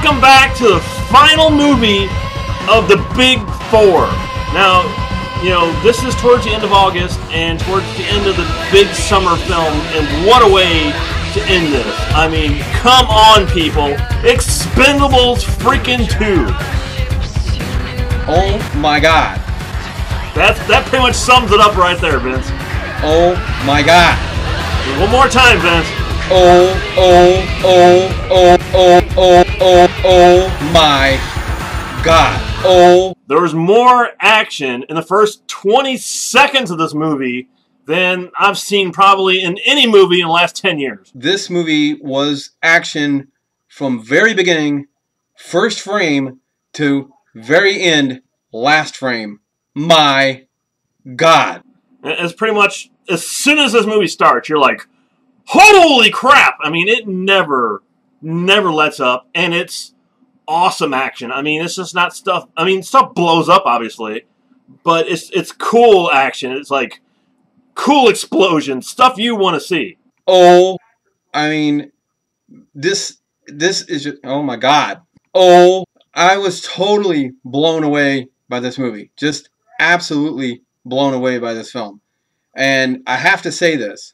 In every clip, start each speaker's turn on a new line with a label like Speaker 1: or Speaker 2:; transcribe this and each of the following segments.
Speaker 1: welcome back to the final movie of the Big Four. Now, you know, this is towards the end of August and towards the end of the big summer film, and what a way to end this. I mean, come on, people. Expendables freaking 2.
Speaker 2: Oh my god.
Speaker 1: That pretty much sums it up right there, Vince.
Speaker 2: Oh my god.
Speaker 1: One more time, Vince.
Speaker 2: Oh my god. Oh.
Speaker 1: There was more action in the first 20 seconds of this movie than I've seen probably in any movie in the last 10 years.
Speaker 2: This movie was action from very beginning, first frame, to very end, last frame. My god.
Speaker 1: It's pretty much, as soon as this movie starts, you're like, holy crap! I mean, it never lets up, and it's awesome action. I mean, it's just not stuff, I mean, stuff blows up, obviously, but it's cool action. It's like cool explosions, stuff you want to see.
Speaker 2: Oh, I mean, this is just, oh my god. Oh, I was totally blown away by this movie. Just absolutely blown away by this film. And I have to say this.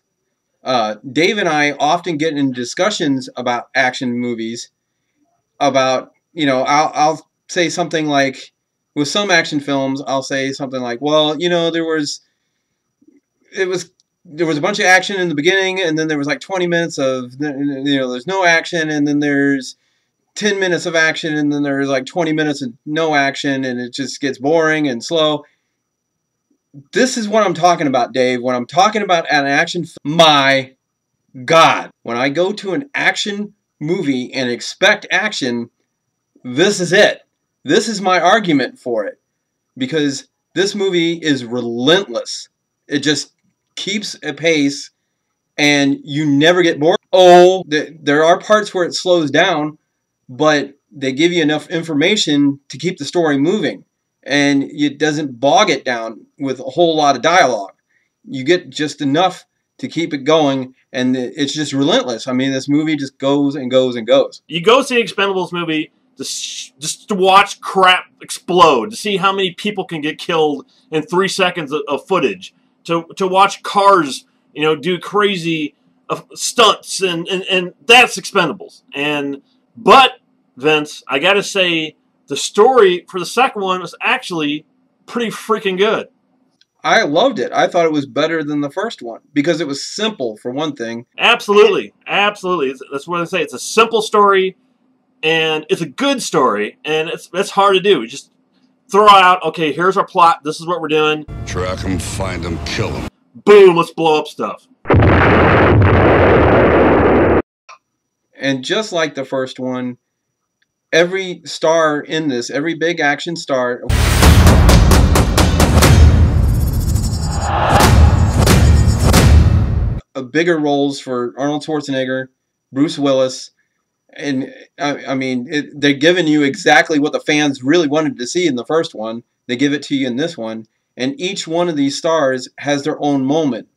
Speaker 2: Dave and I often get in discussions about action movies. About, you know, I'll say something like, with some action films, I'll say something like, well, you know, there was a bunch of action in the beginning, and then there was like 20 minutes of, you know, there's no action, and then there's 10 minutes of action, and then there's like 20 minutes of no action, and it just gets boring and slow. This is what I'm talking about, Dave. When I'm talking about an action film, my god. When I go to an action movie and expect action, this is it. This is my argument for it. Because this movie is relentless. It just keeps a pace, and you never get bored. Oh, there are parts where it slows down, but they give you enough information to keep the story moving. And it doesn't bog it down with a whole lot of dialogue. You get just enough to keep it going, and it's just relentless. I mean, this movie just goes and goes and goes.
Speaker 1: You go see Expendables movie just to watch crap explode, to see how many people can get killed in 3 seconds of footage, to watch cars, you know, do crazy stunts, and that's Expendables. But Vince, I gotta say, the story for the second one was actually pretty freaking good.
Speaker 2: I loved it. I thought it was better than the first one because it was simple, for one thing.
Speaker 1: Absolutely. Absolutely. That's what I say. It's a simple story, and it's a good story, and it's hard to do. You just throw out, okay, here's our plot. This is what we're doing.
Speaker 3: Track them, find them, kill them.
Speaker 1: Boom, let's blow up stuff.
Speaker 2: And just like the first one, every star in this, every big action star, bigger roles for Arnold Schwarzenegger, Bruce Willis, and I mean, they're giving you exactly what the fans really wanted to see in the first one. They give it to you in this one, and each one of these stars has their own moment,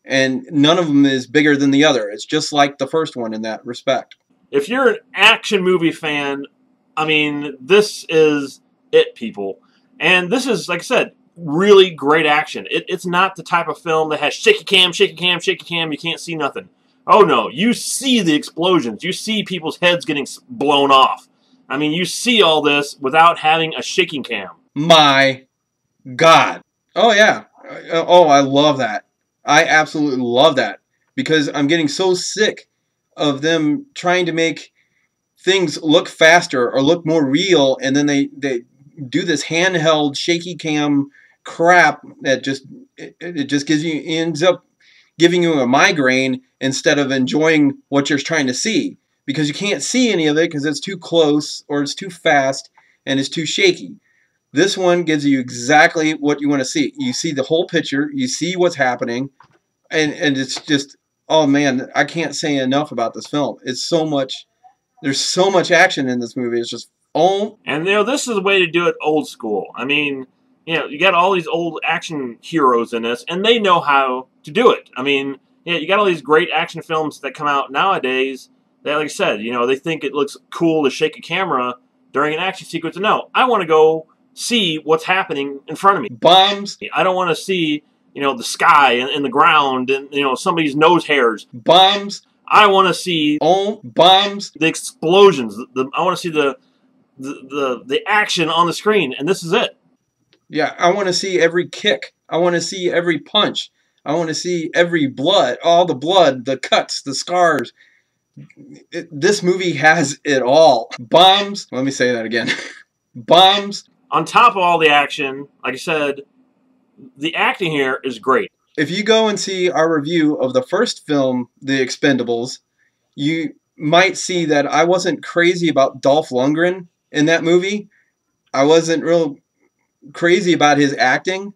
Speaker 2: and none of them is bigger than the other. It's just like the first one in that respect.
Speaker 1: If you're an action movie fan, I mean, this is it, people. And this is, like I said, really great action. It's not the type of film that has shaky cam, shaky cam, shaky cam, you can't see nothing. Oh no, you see the explosions. You see people's heads getting blown off. I mean, you see all this without having a shaking cam.
Speaker 2: My god. Oh yeah. Oh, I love that. I absolutely love that. Because I'm getting so sick of them trying to make things look faster or look more real, and then they do this handheld shaky cam crap that just ends up giving you a migraine instead of enjoying what you're trying to see, because you can't see any of it because it's too close or it's too fast and it's too shaky. This one gives you exactly what you want to see. You see the whole picture, you see what's happening, and it's just, oh man, I can't say enough about this film. It's so much. There's so much action in this movie. It's just, oh.
Speaker 1: And, you know, this is the way to do it old school. I mean, you know, you got all these old action heroes in this, and they know how to do it. I mean, yeah, you got all these great action films that come out nowadays They, like I said, you know, they think it looks cool to shake a camera during an action sequence. No, I want to go see what's happening in front of me.
Speaker 2: Bombs.
Speaker 1: I don't want to see, you know, the sky and the ground and, you know, somebody's nose hairs.
Speaker 2: Bombs.
Speaker 1: I want to see
Speaker 2: bombs.
Speaker 1: The explosions. I want to see the action on the screen, and this is it.
Speaker 2: Yeah, I want to see every kick. I want to see every punch. I want to see every blood, all the blood, the cuts, the scars. This movie has it all. Bombs. Let me say that again. Bombs.
Speaker 1: On top of all the action, like I said, the acting here is great.
Speaker 2: If you go and see our review of the first film, The Expendables, you might see that I wasn't crazy about Dolph Lundgren in that movie. I wasn't real crazy about his acting.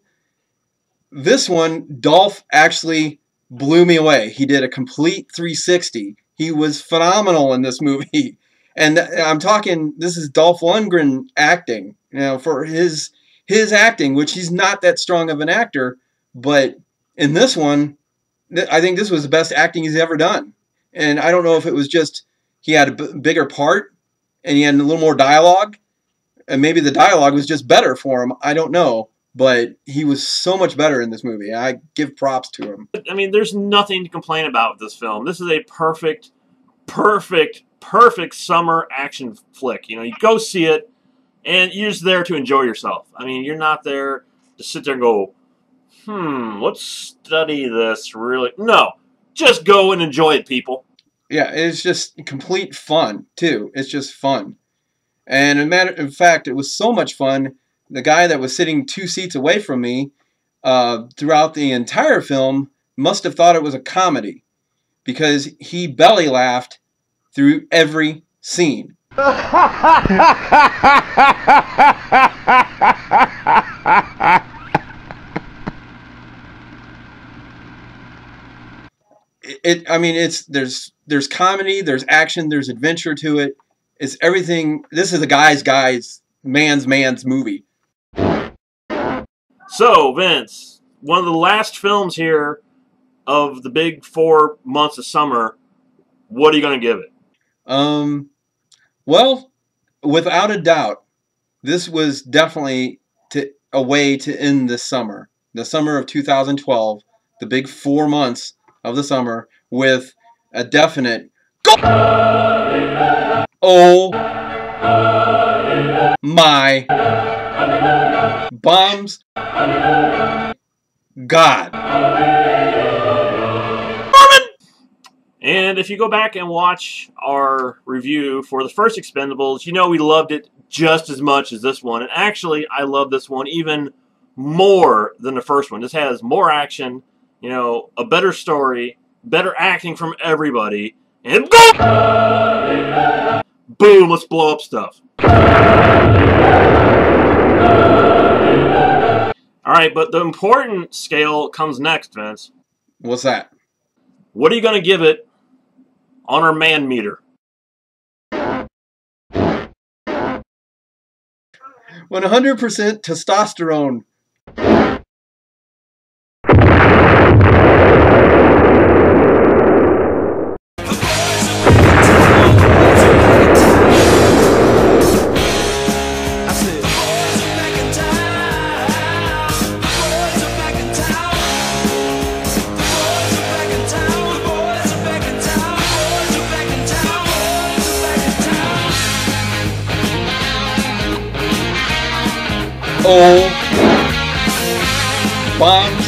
Speaker 2: This one, Dolph actually blew me away. He did a complete 360. He was phenomenal in this movie. And I'm talking, this is Dolph Lundgren acting, you know, for his acting, which he's not that strong of an actor, but in this one, I think this was the best acting he's ever done. And I don't know if it was just he had a bigger part and he had a little more dialogue, and maybe the dialogue was just better for him. I don't know, but he was so much better in this movie. I give props to him.
Speaker 1: I mean, there's nothing to complain about with this film. This is a perfect summer action flick. You know, you go see it, and you're just there to enjoy yourself. I mean, you're not there to sit there and go, let's study this really. No, just go and enjoy it, people.
Speaker 2: Yeah, it's just complete fun, too. It's just fun. And in fact, it was so much fun, the guy that was sitting 2 seats away from me throughout the entire film must have thought it was a comedy, because he belly laughed through every scene. I mean, there's comedy, there's action, there's adventure to it. It's everything. This is a guy's man's movie.
Speaker 1: So, Vince, one of the last films here of the big 4 months of summer, what are you going to give it?
Speaker 2: Well, without a doubt, this was definitely a way to end this summer. The summer of 2012, the big 4 months of the summer, with a definite go! Oh my bombs God.
Speaker 1: And if you go back and watch our review for the first Expendables, you know we loved it just as much as this one. And actually, I love this one even more than the first one. This has more action, you know, a better story, better acting from everybody, and go! Boom, let's blow up stuff. Alright, but the important scale comes next, Vince.
Speaker 2: What's that?
Speaker 1: What are you going to give it on our man meter?
Speaker 2: 100% testosterone. Oh, bombs.